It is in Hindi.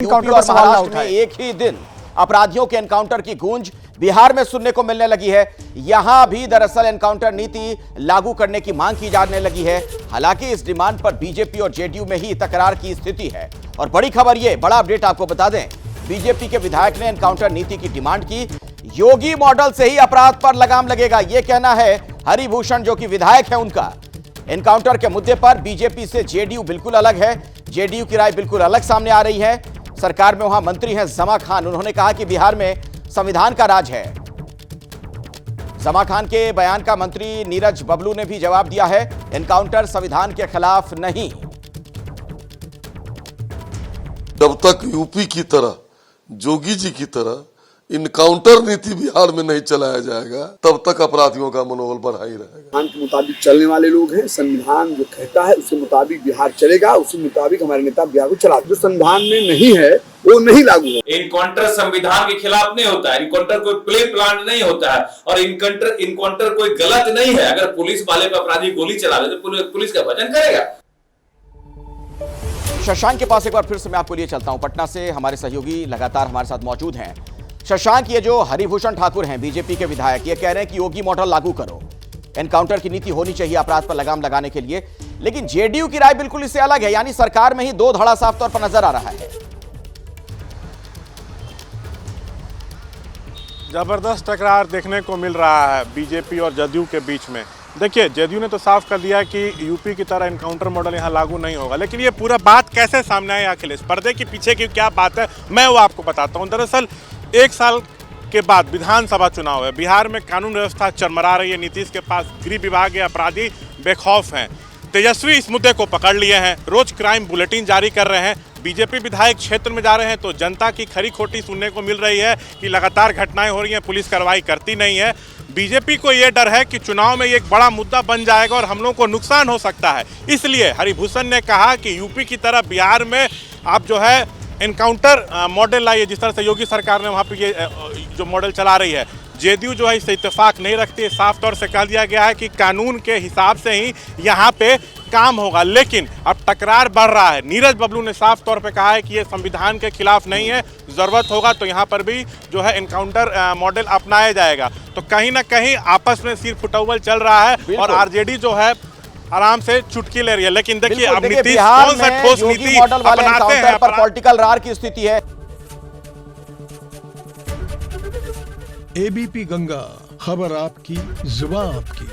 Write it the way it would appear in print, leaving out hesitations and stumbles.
यूपी और महाराष्ट्र में एक ही दिन अपराधियों के एनकाउंटर की गूंज बिहार में सुनने को मिलने लगी है। यहां भी दरअसल एनकाउंटर नीति लागू करने की मांग की जाने लगी है। हालांकि इस डिमांड पर बीजेपी और जेडीयू में ही तकरार की स्थिति है। और बड़ी खबर ये, बड़ा अपडेट आपको बता दें, बीजेपी के विधायक ने एनकाउंटर नीति की डिमांड की। योगी मॉडल से ही अपराध पर लगाम लगेगा, यह कहना है हरिभूषण जो कि विधायक है उनका। एनकाउंटर के मुद्दे पर बीजेपी से जेडीयू बिल्कुल अलग है। जेडीयू की राय बिल्कुल अलग सामने आ रही है। सरकार में वहां मंत्री हैं जमा खान, उन्होंने कहा कि बिहार में संविधान का राज है। जमा खान के बयान का मंत्री नीरज बबलू ने भी जवाब दिया है, एनकाउंटर संविधान के खिलाफ नहीं। जब तक यूपी की तरह, जोगी जी की तरह इनकाउंटर नीति बिहार में नहीं चलाया जाएगा, तब तक अपराधियों का मनोबल बढ़ा ही रहेगा। संविधान के मुताबिक चलने वाले लोग हैं। संविधान जो कहता है उसके मुताबिक बिहार चलेगा, उसी मुताबिक हमारे नेता बिहार को चला। जो संविधान में नहीं है वो नहीं लागू है। इनकाउंटर संविधान के खिलाफ नहीं होता है। इनकाउंटर कोई प्ले प्लान नहीं होता है और इनकाउंटर कोई गलत नहीं है। अगर पुलिस वाले पर अपराधी गोली चला दे तो पुलिस का वजन करेगा। शशांक के पास एक बार फिर से मैं आपको लिए चलता हूं। पटना से हमारे सहयोगी लगातार हमारे साथ मौजूद हैं। शशांक, ये जो हरिभूषण ठाकुर हैं बीजेपी के विधायक, ये कह रहे हैं कि योगी मॉडल लागू करो, एनकाउंटर की नीति होनी चाहिए अपराध पर लगाम लगाने के लिए। लेकिन जेडीयू की राय बिल्कुल इससे अलग है, यानी सरकार में ही दो धड़ा साफ तौर पर नजर आ रहा है। जबरदस्त टकरार देखने को मिल रहा है बीजेपी और जदयू के बीच में। देखिए, जदयू ने तो साफ कर दिया कि यूपी की तरह एनकाउंटर मॉडल यहाँ लागू नहीं होगा, लेकिन ये पूरा बात कैसे सामने आई अखिलेश, पर्दे के पीछे की क्या बात है, मैं वो आपको बताता हूँ। दरअसल एक साल के बाद विधानसभा चुनाव है। बिहार में कानून व्यवस्था चरमरा रही है। नीतीश के पास गृह विभाग के अपराधी बेखौफ हैं। तेजस्वी इस मुद्दे को पकड़ लिए हैं, रोज क्राइम बुलेटिन जारी कर रहे हैं। बीजेपी विधायक क्षेत्र में जा रहे हैं तो जनता की खरी खोटी सुनने को मिल रही है कि लगातार घटनाएं हो रही हैं, पुलिस कार्रवाई करती नहीं है। बीजेपी को ये डर है कि चुनाव में ये एक बड़ा मुद्दा बन जाएगा और हम लोगों को नुकसान हो सकता है। इसलिए हरिभूषण ने कहा कि यूपी की तरह बिहार में आप जो है एनकाउंटर मॉडल लाइए, जिस तरह से योगी सरकार ने वहाँ पे ये जो मॉडल चला रही है। जेडीयू जो है इससे इत्तेफाक नहीं रखती है। साफ तौर से कह दिया गया है कि कानून के हिसाब से ही यहाँ पे काम होगा, लेकिन अब टकरार बढ़ रहा है। नीरज बबलू ने साफ तौर पे कहा है कि ये संविधान के खिलाफ नहीं है, ज़रूरत होगा तो यहाँ पर भी जो है एनकाउंटर मॉडल अपनाया जाएगा। तो कहीं ना कहीं आपस में सिर फुटौल चल रहा है और आरजेडी जो है आराम से चुटकी ले रही है। लेकिन देखिए अब नीतीश कौन सा ठोस नीति अपनाते हैं पर पॉलिटिकल रार की स्थिति है। एबीपी गंगा, खबर आपकी, जुबान आपकी।